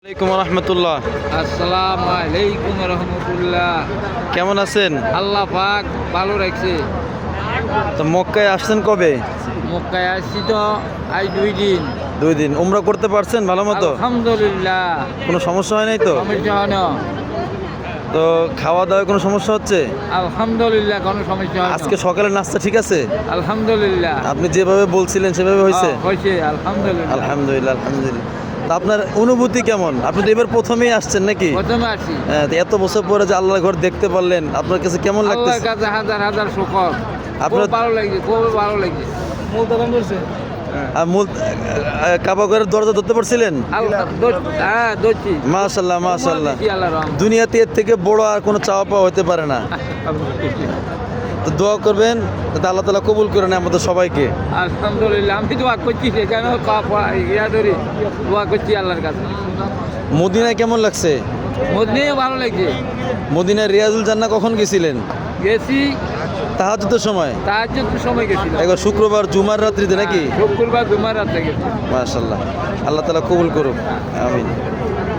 আসসালামু রহমতুল্লাহ। আসসালামু আলাইকুম রহমতুল্লাহ। কেমন আছেন? আল্লাহ পাক ভালো রাখছে। তো মক্কায় আসছেন কবে? মক্কায় আসছি তো আজ 2 দিন। 2 দিন। উমরা করতে পারছেন ভালো মতো? আলহামদুলিল্লাহ, কোনো সমস্যা হয় নাই তো? সমস্যা হয় না। তো খাওয়া দাওয়ায় কোনো সমস্যা হচ্ছে? আলহামদুলিল্লাহ, কোনো সমস্যা হয় না। আজকে সকালের নাস্তা ঠিক আছে? আলহামদুলিল্লাহ আপনি যেভাবে বলছিলেন সেভাবে হয়েছে? হয়েছে আলহামদুলিল্লাহ। আলহামদুলিল্লাহ আলহামদুলিল্লাহ। তা আপনার অনুভূতি কেমন? আপনি তো এবার প্রথমেই আসছেন নাকি? প্রথমে আসি। হ্যাঁ, তো এত বছর পরে যে আল্লাহর ঘর দেখতে পারলেন, আপনার কাছে কেমন আল্লাহর লাগতেছে? কাছে হাজার হাজার শুকর। আপনার খুব ভালো লাগছে, খুব ভালো লাগছে। আর মূল কাবা ঘরের দরজা ধরতে পারছিলেন? হ্যাঁ ধরছি। মাশাআল্লাহ মাশাআল্লাহ। আল্লাহ রহম। দুনিয়াতে এর থেকে বড় আর কোনো চাওয়া পাওয়া হতে পারে না। তো দোয়া করবেন যাতে আল্লাহ তাআলা কবুল করে নেয় আমাদের সবাইকে। আলহামদুলিল্লাহ, আমি দোয়া করছি, সেখানে ইয়া ধরি দোয়া করছি আল্লাহর কাছে। মদিনায় কেমন লাগছে? মদিনায় ভালো লাগছে। মদিনায় রিয়াজুল জান্নাহ কখন গেছিলেন? গেছি তাহাজ্জুদের সময়? তাহাজ্জুদের সময় গেছিলাম। একবার শুক্রবার জুমার রাত্রিতে নাকি? শুক্রবার জুমার রাতে গেছি। মাশাআল্লাহ। আল্লাহ তাআলা কবুল করুক। আমিন।